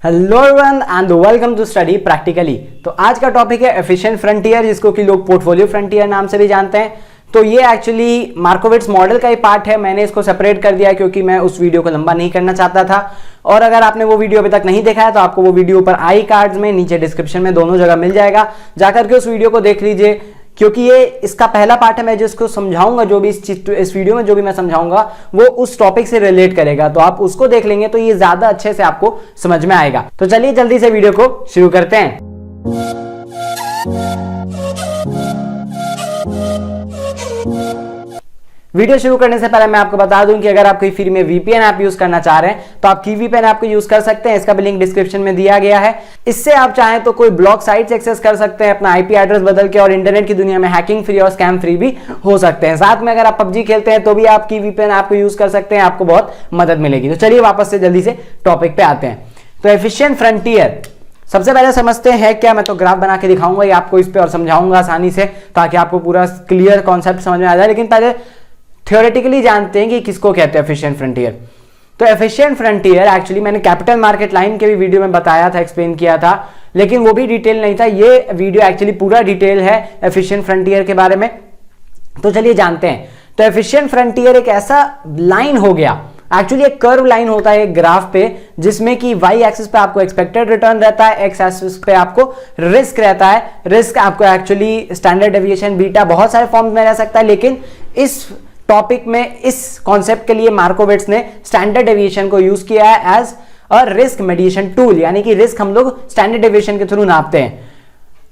Hello everyone and welcome to study practically. तो आज का टॉपिक है एफिशिएंट फ्रंटियर, जिसको कि लोग पोर्टफोलियो फ्रंटियर नाम से भी जानते हैं। तो ये एक्चुअली मार्कोविट्स मॉडल का ही पार्ट है। मैंने इसको सेपरेट कर दिया है क्योंकि मैं उस वीडियो को लंबा नहीं करना चाहता था। और अगर आपने वो वीडियो अभी तक नहीं देखा है तो आपको वो वीडियो ऊपर आई कार्ड्स में, नीचे डिस्क्रिप्शन में, दोनों जगह मिल जाएगा। जाकर के उस वीडियो को देख लीजिए क्योंकि ये इसका पहला पार्ट है। मैं जिसको समझाऊंगा, जो भी इस वीडियो में जो भी मैं समझाऊंगा वो उस टॉपिक से रिलेट करेगा। तो आप उसको देख लेंगे तो ये ज्यादा अच्छे से आपको समझ में आएगा। तो चलिए जल्दी से वीडियो को शुरू करते हैं। वीडियो शुरू करने से पहले मैं आपको बता दूं कि अगर आप कोई फ्री में वीपीएन ऐप यूज करना चाह रहे हैं तो आप कीवीपीएन ऐप को यूज कर सकते हैं। इसका भी लिंक डिस्क्रिप्शन में दिया गया है। इससे आप चाहें तो कोई ब्लॉग साइट्स एक्सेस कर सकते हैं अपना आईपी एड्रेस बदल के, और इंटरनेट की दुनिया में हैकिंग फ्री और स्कैम फ्री भी हो सकते हैं। साथ में अगर आप पबजी खेलते हैं तो भी आप कीवीपीएन ऐप को यूज कर सकते हैं, आपको बहुत मदद मिलेगी। तो चलिए वापस से जल्दी से टॉपिक पे आते हैं। तो एफिशिएंट फ्रंटियर सबसे पहले समझते हैं क्या। मैं तो ग्राफ बना के दिखाऊंगा ये आपको इस पे और समझाऊंगा आसानी से, ताकि आपको पूरा क्लियर कॉन्सेप्ट समझ में आ जाए। लेकिन पहले थ्योरेटिकली जानते हैं कि किसको कहते हैं एफिशिएंट फ्रंटियर। तो एफिशिएंट फ्रंटियर एक्चुअली मैंने कैपिटल मार्केट लाइन के भी वीडियो में बताया था, एक्सप्लेन किया था, लेकिन वो भी डिटेल नहीं था। ये वीडियो एक्चुअली पूरा डिटेल है एफिशिएंट फ्रंटियर के बारे में। तो चलिए जानते हैं। तो एफिशिएंट फ्रंटियर एक ऐसा लाइन हो गया, एक्चुअली एक कर्व लाइन होता है एक ग्राफ पे, जिसमें कि वाई एक्सिस पे आपको एक्सपेक्टेड रिटर्न रहता है, एक्स एक्सिस पे आपको रिस्क रहता है। रिस्क आपको एक्चुअली स्टैंडर्ड डेविएशन, बीटा, बहुत सारे फॉर्म में रह सकता है, लेकिन इस टॉपिक में, इस कॉन्सेप्ट के लिए मार्कोविट्स ने स्टैंडर्ड डेविएशन को यूज किया है as a risk mediation tool, यानी कि रिस्क हम लोग स्टैंडर्ड डेविएशन के थ्रू नापते हैं।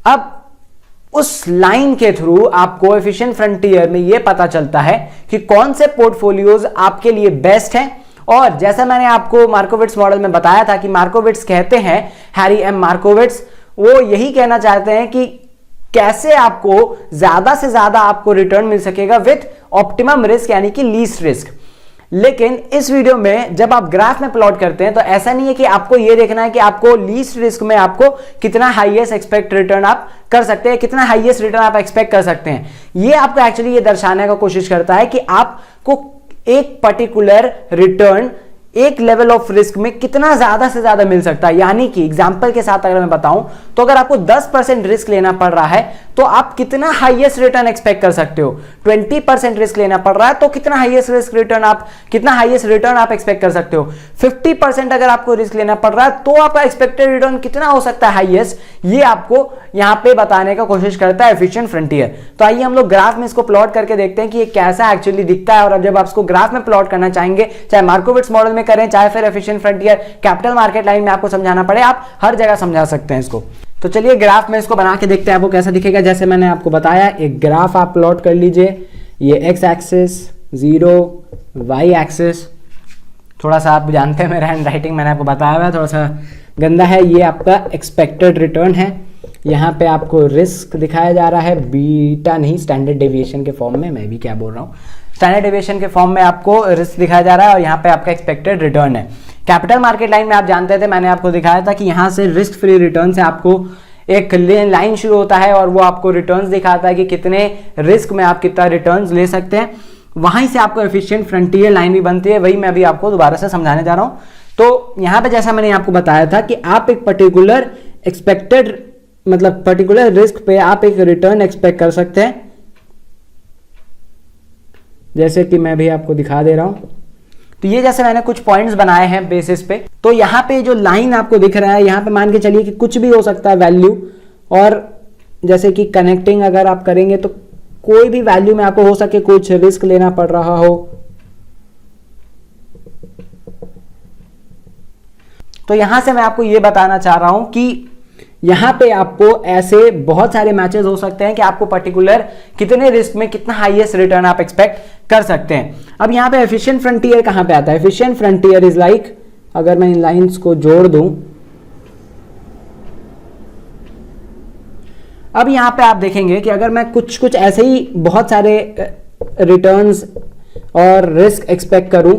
अब उस लाइन के थ्रू आपको एफिशिएंट फ्रंटियर में यह पता चलता है कि कौन से पोर्टफोलियोज आपके लिए बेस्ट हैं। और जैसा मैंने आपको मार्कोविट्स मॉडल में बताया था कि मार्कोविट्स कहते हैं, हैरी एम मार्कोविट्स, वो यही कहना चाहते हैं कि कैसे आपको ज्यादा से ज्यादा आपको रिटर्न मिल सकेगा विथ ऑप्टिमम रिस्क, यानी कि लीस्ट रिस्क। लेकिन इस वीडियो में जब आप ग्राफ में प्लॉट करते हैं तो ऐसा नहीं है कि आपको यह देखना है कि आपको लीस्ट रिस्क में आपको कितना हाईएस्ट एक्सपेक्ट रिटर्न आप कर सकते हैं, कितना हाईएस्ट रिटर्न आप एक्सपेक्ट कर सकते हैं। ये आपको एक्चुअली ये दर्शाने का कोशिश करता है कि आपको एक पर्टिकुलर रिटर्न एक लेवल ऑफ रिस्क में कितना ज्यादा से ज्यादा मिल सकता है। यानी कि एग्जांपल के साथ अगर मैं बताऊं तो अगर आपको 10% रिस्क लेना पड़ रहा है तो आप कितना हाईएस्ट रिटर्न एक्सपेक्ट कर सकते हो। 20% रिस्क लेना पड़ रहा है तो कितना हाईएस्ट रिटर्न आप एक्सपेक्ट कर सकते हो। 50% अगर आपको रिस्क लेना पड़ रहा है तो आपका एक्सपेक्टेड रिटर्न कितना हो सकता है हाईएस्ट, ये आपको यहां पे बताने का कोशिश करता है एफिशिएंट फ्रंटियर। तो आइए हम लोग ग्राफ में इसको प्लॉट करके देखते हैं कि ये कैसा एक्चुअली दिखता है। और अब जब आप इसको ग्राफ में प्लॉट करना चाहेंगे, चाहे मार्कोविट्स मॉडल में करें, चाहे फिर efficient frontier capital market line में आपको समझाना पड़े, आप हर जगह समझा सकते हैं इसको। तो चलिए ग्राफ में इसको बना के देखते हैं आपको कैसा दिखेगा। जैसे मैंने आपको बताया, एक ग्राफ आप प्लॉट कर लीजिए। ये एक्स एक्सिस 0, वाई एक्सिस, थोड़ा सा आप जानते हैं मेरा हैंड राइटिंग, मैंने आपको बताया हुआ है, थोड़ा सा गंदा है। ये आपका एक्सपेक्टेड रिटर्न है। यहाँ पे आपको रिस्क दिखाया जा रहा है, बीटा नहीं, स्टैंडर्ड डेविएशन के फॉर्म में, मैं भी क्या बोल रहा हूँ, स्टैंडर्ड डेविएशन के फॉर्म में आपको रिस्क दिखाया जा रहा है, और यहाँ पे आपका एक्सपेक्टेड रिटर्न है। कैपिटल मार्केट लाइन में आप जानते थे, मैंने आपको दिखाया था कि यहाँ से रिस्क फ्री रिटर्न से आपको एक लाइन शुरू होता है और वो आपको रिटर्न्स दिखाता है कि कितने रिस्क में आप कितना रिटर्न्स ले सकते हैं। वहीं से आपको एफिशिएंट फ्रंटियर लाइन भी बनती है, वही मैं अभी आपको दोबारा से समझाने जा रहा हूँ। तो यहाँ पे जैसा मैंने आपको बताया था कि आप एक पर्टिकुलर एक्सपेक्टेड, मतलब पर्टिकुलर रिस्क पे आप एक रिटर्न एक्सपेक्ट कर सकते हैं, जैसे कि मैं भी आपको दिखा दे रहा हूं। तो ये जैसे मैंने कुछ पॉइंट्स बनाए हैं बेसिस पे, तो यहाँ पे जो लाइन आपको दिख रहा है, यहाँ पे मान के चलिए कि कुछ भी हो सकता है वैल्यू, और जैसे कि कनेक्टिंग अगर आप करेंगे तो कोई भी वैल्यू में आपको हो सके कुछ रिस्क लेना पड़ रहा हो। तो यहां से मैं आपको ये बताना चाह रहा हूं कि यहां पे आपको ऐसे बहुत सारे मैचेस हो सकते हैं कि आपको पर्टिकुलर कितने रिस्क में कितना हाईएस्ट रिटर्न आप एक्सपेक्ट कर सकते हैं। अब यहां पे एफिशिएंट फ्रंटियर कहां पे आता है? एफिशिएंट फ्रंटियर इज लाइक, अगर मैं इन लाइंस को जोड़ दूं, अब यहां पे आप देखेंगे कि अगर मैं कुछ ऐसे ही बहुत सारे रिटर्न्स और रिस्क एक्सपेक्ट करूं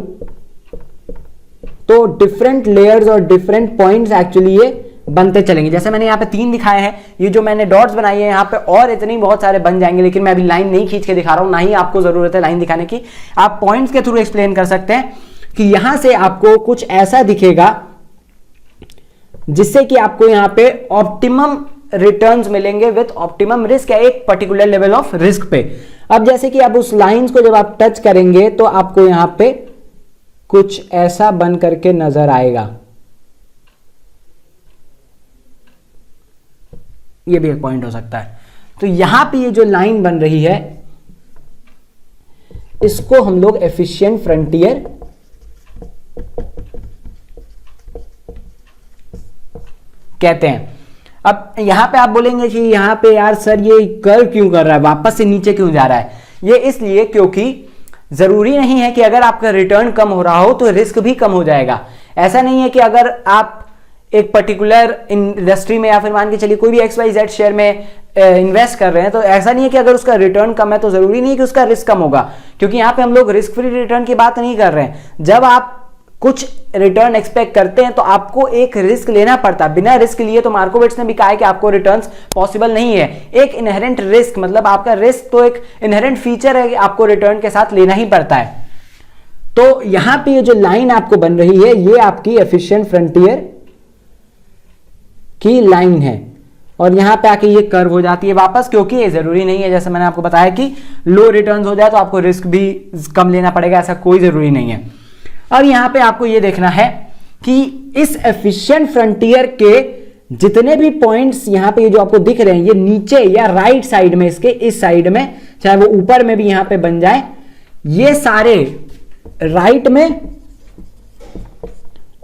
तो डिफरेंट लेयर्स और डिफरेंट पॉइंट्स एक्चुअली ये बनते चलेंगे। जैसे मैंने यहाँ पे 3 दिखाए हैं, ये जो मैंने डॉट्स बनाई है यहाँ पे और इतनी बहुत सारे बन जाएंगे, लेकिन मैं अभी लाइन नहीं खींच के दिखा रहा हूं, ना ही आपको जरूरत है लाइन दिखाने की। आप पॉइंट्स के थ्रू एक्सप्लेन कर सकते हैं कि यहां से आपको कुछ ऐसा दिखेगा जिससे कि आपको यहां पे ऑप्टिमम रिटर्न्स मिलेंगे विथ ऑप्टिमम रिस्क या एक पर्टिकुलर लेवल ऑफ रिस्क पे। अब जैसे कि आप उस लाइंस को जब आप टच करेंगे तो आपको यहां पे कुछ ऐसा बन करके नजर आएगा। ये भी एक पॉइंट हो सकता है। तो यहां पे ये जो लाइन बन रही है इसको हम लोग एफिशिएंट फ्रंटियर कहते हैं। अब यहां पे आप बोलेंगे कि यहां पे यार सर ये कर्व क्यों कर रहा है, वापस से नीचे क्यों जा रहा है? ये इसलिए क्योंकि जरूरी नहीं है कि अगर आपका रिटर्न कम हो रहा हो तो रिस्क भी कम हो जाएगा। ऐसा नहीं है कि अगर आप एक पर्टिकुलर इंडस्ट्री में या फिर मान के चलिए कोई भी XYZ शेयर में इन्वेस्ट कर रहे हैं तो ऐसा नहीं है कि अगर उसका रिटर्न कम है तो जरूरी नहीं है कि उसका रिस्क कम होगा, क्योंकि यहां पे हम लोग रिस्क फ्री रिटर्न की बात नहीं कर रहे हैं। जब आप कुछ रिटर्न एक्सपेक्ट करते हैं तो आपको एक रिस्क लेना पड़ता है। बिना रिस्क लिए तो मार्कोविट्स ने भी कहा है कि आपको रिटर्न्स पॉसिबल नहीं है। एक इनहेरेंट रिस्क, मतलब आपका रिस्क तो एक इनहेरेंट फीचर है कि आपको रिटर्न के साथ लेना ही पड़ता है। तो यहां पे ये जो लाइन आपको बन रही है ये आपकी एफिशिएंट फ्रंटियर की लाइन है और यहां पे आके ये कर्व हो जाती है वापस, क्योंकि ये जरूरी नहीं है, जैसे मैंने आपको बताया कि लो रिटर्न्स हो जाए तो आपको रिस्क भी कम लेना पड़ेगा, ऐसा कोई जरूरी नहीं है। अब यहां पे आपको ये देखना है कि इस एफिशिएंट फ्रंटियर के जितने भी पॉइंट्स यहां पे जो आपको दिख रहे हैं ये नीचे या राइट साइड में, इसके इस साइड में, चाहे वो ऊपर में भी यहां पे बन जाए, ये सारे राइट में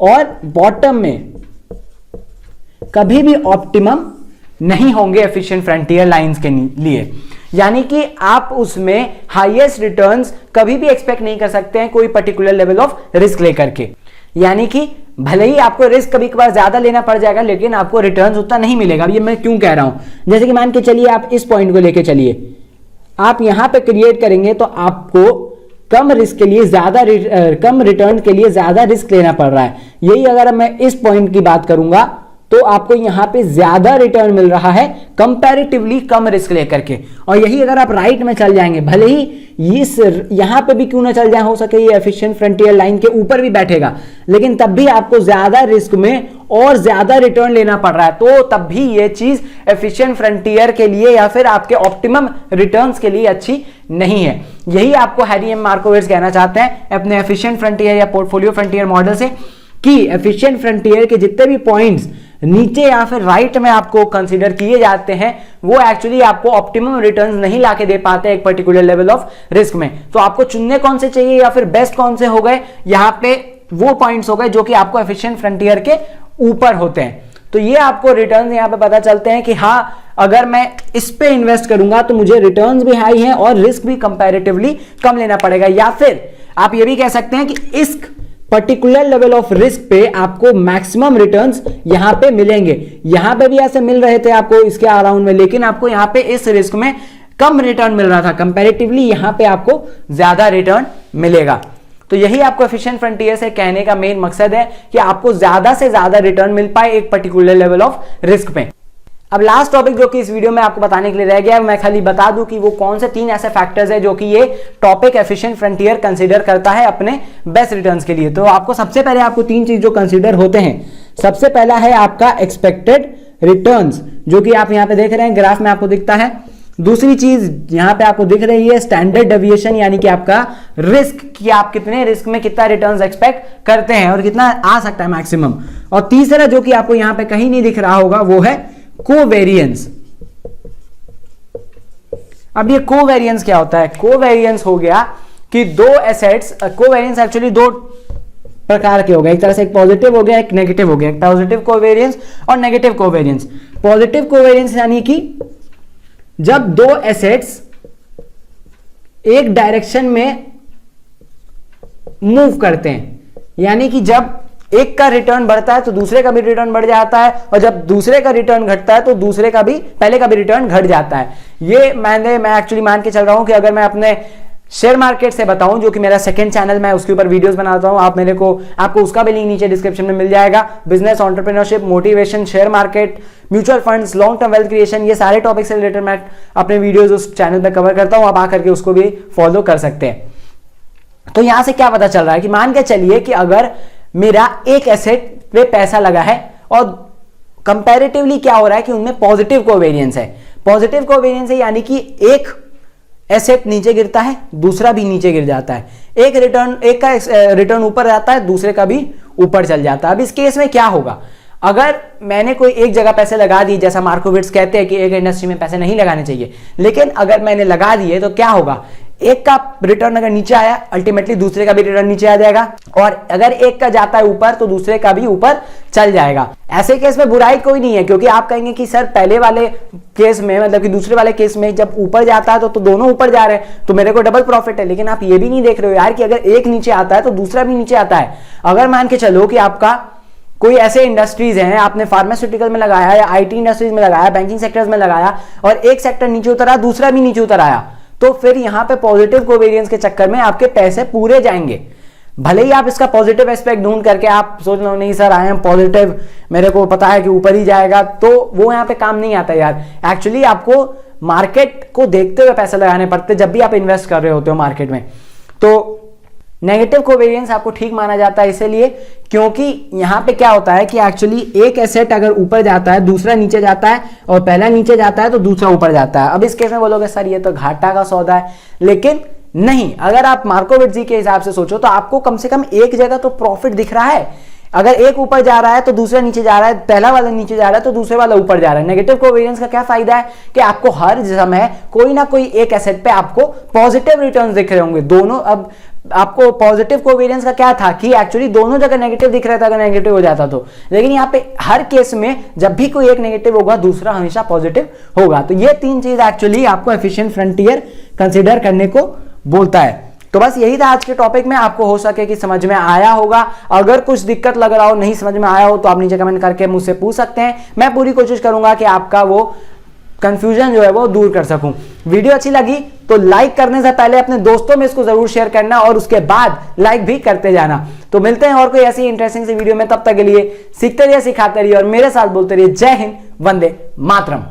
और बॉटम में कभी भी ऑप्टिमम नहीं होंगे एफिशिएंट फ्रंटियर लाइंस के लिए। यानी कि आप उसमें हाईएस्ट रिटर्न्स कभी भी एक्सपेक्ट नहीं कर सकते हैं कोई पर्टिकुलर लेवल ऑफ रिस्क लेकर के। यानी कि भले ही आपको रिस्क कभी कभार ज्यादा लेना पड़ जाएगा लेकिन आपको रिटर्न्स उतना नहीं मिलेगा। अब ये मैं क्यों कह रहा हूं, जैसे कि मान के चलिए आप इस पॉइंट को लेके चलिए, आप यहां पे क्रिएट करेंगे तो आपको कम रिस्क के लिए ज्यादा कम रिटर्न के लिए ज्यादा रिस्क लेना पड़ रहा है। यही अगर मैं इस पॉइंट की बात करूंगा तो आपको यहां पे ज्यादा रिटर्न मिल रहा है कंपैरेटिवली कम रिस्क लेकर के। और यही अगर आप राइट में चल जाएंगे, भले ही इस यहां पे भी क्यों ना चल जाए, हो सके ये एफिशिएंट फ्रंटियर लाइन के ऊपर भी बैठेगा, लेकिन तब भी आपको ज्यादा रिस्क में और ज्यादा रिटर्न लेना पड़ रहा है, तो तब भी ये चीज एफिशिएंट फ्रंटियर के लिए या फिर आपके ऑप्टिमम रिटर्न्स के लिए अच्छी नहीं है। यही आपको हैरी एम मार्कोविट्स कहना चाहते हैं अपने एफिशिएंट फ्रंटियर या पोर्टफोलियो फ्रंटियर मॉडल से कि एफिशिएंट फ्रंटियर के जितने भी पॉइंट्स नीचे या फिर राइट में आपको कंसीडर किए जाते हैं वो एक्चुअली आपको ऑप्टिमम रिटर्न्स नहीं लाके दे पाते एक पर्टिकुलर लेवल ऑफ रिस्क में। तो आपको चुनने कौन से चाहिए या फिर बेस्ट कौन से हो गए, यहां पे वो पॉइंट्स हो गए जो कि आपको एफिशिएंट फ्रंटियर के ऊपर होते हैं। तो ये आपको रिटर्न्स यहां पे पता चलते हैं कि हाँ, अगर मैं इस पे इन्वेस्ट करूंगा तो मुझे रिटर्न्स भी हाई हैं और रिस्क भी कंपैरेटिवली कम लेना पड़ेगा। या फिर आप ये भी कह सकते हैं कि इस पर्टिकुलर लेवल ऑफ रिस्क पे आपको मैक्सिमम रिटर्न्स यहां पे मिलेंगे। यहां पे भी ऐसे मिल रहे थे आपको इसके अराउंड में, लेकिन आपको यहां पे इस रिस्क में कम रिटर्न मिल रहा था कंपैरेटिवली, यहां पे आपको ज्यादा रिटर्न मिलेगा। तो यही आपको एफिशिएंट फ्रंटियर से कहने का मेन मकसद है कि आपको ज्यादा से ज्यादा रिटर्न मिल पाए एक पर्टिकुलर लेवल ऑफ रिस्क पे। अब लास्ट टॉपिक जो कि इस वीडियो में आपको बताने के लिए रह गया, मैं खाली बता दूं कि वो कौन से 3 ऐसे फैक्टर्स है जो कि ये टॉपिक एफिशिएंट फ्रंटियर कंसीडर करता है अपने बेस्ट रिटर्न्स के लिए। तो आपको सबसे पहले आपको 3 चीज जो कंसीडर होते हैं, सबसे पहला है आपका एक्सपेक्टेड रिटर्न्स, जो कि आप यहां पे देख रहे हैं ग्राफ में आपको दिखता है। दूसरी चीज यहां पे आपको दिख रही है स्टैंडर्ड डेविएशन, यानी कि आपका रिस्क, कि आप कितने रिस्क में कितना रिटर्न्स एक्सपेक्ट करते हैं और कितना आ सकता है मैक्सिमम। और तीसरा जो कि आपको यहां पे कहीं नहीं दिख रहा होगा वो है कोवेरियंस। अब ये कोवेरियंस क्या होता है? कोवेरियंस हो गया कि दो एसेट्स, कोवेरियंस एक्चुअली 2 प्रकार के हो गए, एक तरह से एक पॉजिटिव हो गया एक नेगेटिव हो गया, एक पॉजिटिव कोवेरियंस और नेगेटिव कोवेरियंस। पॉजिटिव कोवेरियंस यानी कि जब 2 एसेट्स एक डायरेक्शन में मूव करते हैं, यानी कि जब एक का रिटर्न बढ़ता है तो दूसरे का भी रिटर्न बढ़ जाता है, और जब दूसरे का रिटर्न घटता है तो दूसरे का भी, पहले का भी रिटर्न घट जाता है। ये मैं एक्चुअली मान के चल रहा हूं कि अगर मैं अपने शेयर मार्केट से बताऊं, जो कि मेरा सेकंड चैनल, मैं उसके ऊपर वीडियोस बनाता हूं, आपको उसका भी लिंक नीचे डिस्क्रिप्शन में मिल जाएगा। Business, entrepreneurship, motivation, share market, mutual funds, long term wealth creation, ये सारे टॉपिक से रिलेटेड मैं अपने वीडियोस उस चैनल पे कवर करता हूं, आप आकर के उसको भी फॉलो कर सकते हैं। तो यहां से क्या पता चल रहा है कि मान के चलिए कि अगर मेरा एक एसेट पे पैसा लगा है और कंपैरेटिवली क्या हो रहा है कि उनमें पॉजिटिव कोवेरियंस है। पॉजिटिव कोवेरियंस है यानी कि एक एसेट नीचे गिरता है, दूसरा भी नीचे गिर जाता है, एक का रिटर्न ऊपर जाता है, दूसरे का भी ऊपर चल जाता है। अब इस केस में क्या होगा, अगर मैंने कोई एक जगह पैसे लगा दिए, जैसा मार्कोविट्स कहते हैं कि एक इंडस्ट्री में पैसे नहीं लगाने चाहिए, लेकिन अगर मैंने लगा दिए तो क्या होगा, एक का रिटर्न अगर नीचे आया, अल्टीमेटली दूसरे का भी रिटर्न नीचे आ जाएगा, और अगर एक का जाता है ऊपर तो दूसरे का भी ऊपर चल जाएगा। ऐसे केस में बुराई कोई नहीं है, क्योंकि आप कहेंगे कि सर पहले वाले केस में, मतलब कि दूसरे वाले केस में जब ऊपर जाता है तो दोनों ऊपर जा रहे हैं, तो मेरे को डबल प्रॉफिट है। लेकिन आप ये भी नहीं देख रहे हो यार कि अगर एक नीचे आता है तो दूसरा भी नीचे आता है। अगर मान के चलो कि आपका कोई ऐसे इंडस्ट्रीज हैं, आपने फार्मास्यूटिकल में लगाया या आईटी इंडस्ट्रीज में लगाया, बैंकिंग सेक्टर्स में लगाया, और एक सेक्टर नीचे उतरा, दूसरा भी नीचे उतर आया, तो फिर यहां पे पॉजिटिव कोवेरियंस के चक्कर में आपके पैसे पूरे जाएंगे। भले ही आप इसका पॉजिटिव एस्पेक्ट ढूंढ करके आप सोच लो नहीं सर आई एम पॉजिटिव, मेरे को पता है कि ऊपर ही जाएगा, तो वो यहां पे काम नहीं आता यार। एक्चुअली आपको मार्केट को देखते हुए पैसे लगाने पड़ते जब भी आप इन्वेस्ट कर रहे होते हो मार्केट में। तो नेगेटिव कोवेरियंस आपको ठीक माना जाता है इसलिए क्योंकि यहां पे क्या होता है कि एक्चुअली एक एसेट अगर ऊपर जाता है, दूसरा नीचे जाता है, और पहला नीचे जाता है तो दूसरा ऊपर जाता है। अब इस केस में बोलोगे सर ये तो घाटा का सौदा है, लेकिन नहीं, अगर आप मार्कोविट्स जी के हिसाब से सोचो तो आपको कम से कम एक जगह तो प्रॉफिट दिख रहा है। अगर एक ऊपर जा रहा है तो दूसरा नीचे जा रहा है, पहला वाला नीचे जा रहा है तो दूसरे वाला ऊपर जा रहा है। नेगेटिव कोवेरियंस का क्या फायदा है कि आपको हर समय कोई ना कोई एक एसेट पे आपको पॉजिटिव रिटर्न्स दिख रहे होंगे दोनों। अब आपको पॉजिटिव कोवेरियंस का क्या था कि एक्चुअली दोनों जगह नेगेटिव दिख रहा था अगर नेगेटिव हो जाता तो, लेकिन यहाँ पे हर केस में जब भी कोई एक नेगेटिव होगा दूसरा हमेशा पॉजिटिव होगा। तो ये तीन चीज एक्चुअली आपको एफिशिएंट फ्रंटियर कंसीडर करने को बोलता है। तो बस यही था आज के टॉपिक में, आपको हो सके कि समझ में आया होगा। अगर कुछ दिक्कत लग रहा हो, नहीं समझ में आया हो, तो आप नीचे कमेंट करके मुझसे पूछ सकते हैं। मैं पूरी कोशिश करूंगा कि आपका वो कंफ्यूजन जो है वो दूर कर सकूं। वीडियो अच्छी लगी तो लाइक करने से पहले अपने दोस्तों में इसको जरूर शेयर करना, और उसके बाद लाइक भी करते जाना। तो मिलते हैं और कोई ऐसी इंटरेस्टिंग सी वीडियो में, तब तक के लिए सीखते रहिए, सिखाते रहिए और मेरे साथ बोलते रहिए। जय हिंद, वंदे मातरम।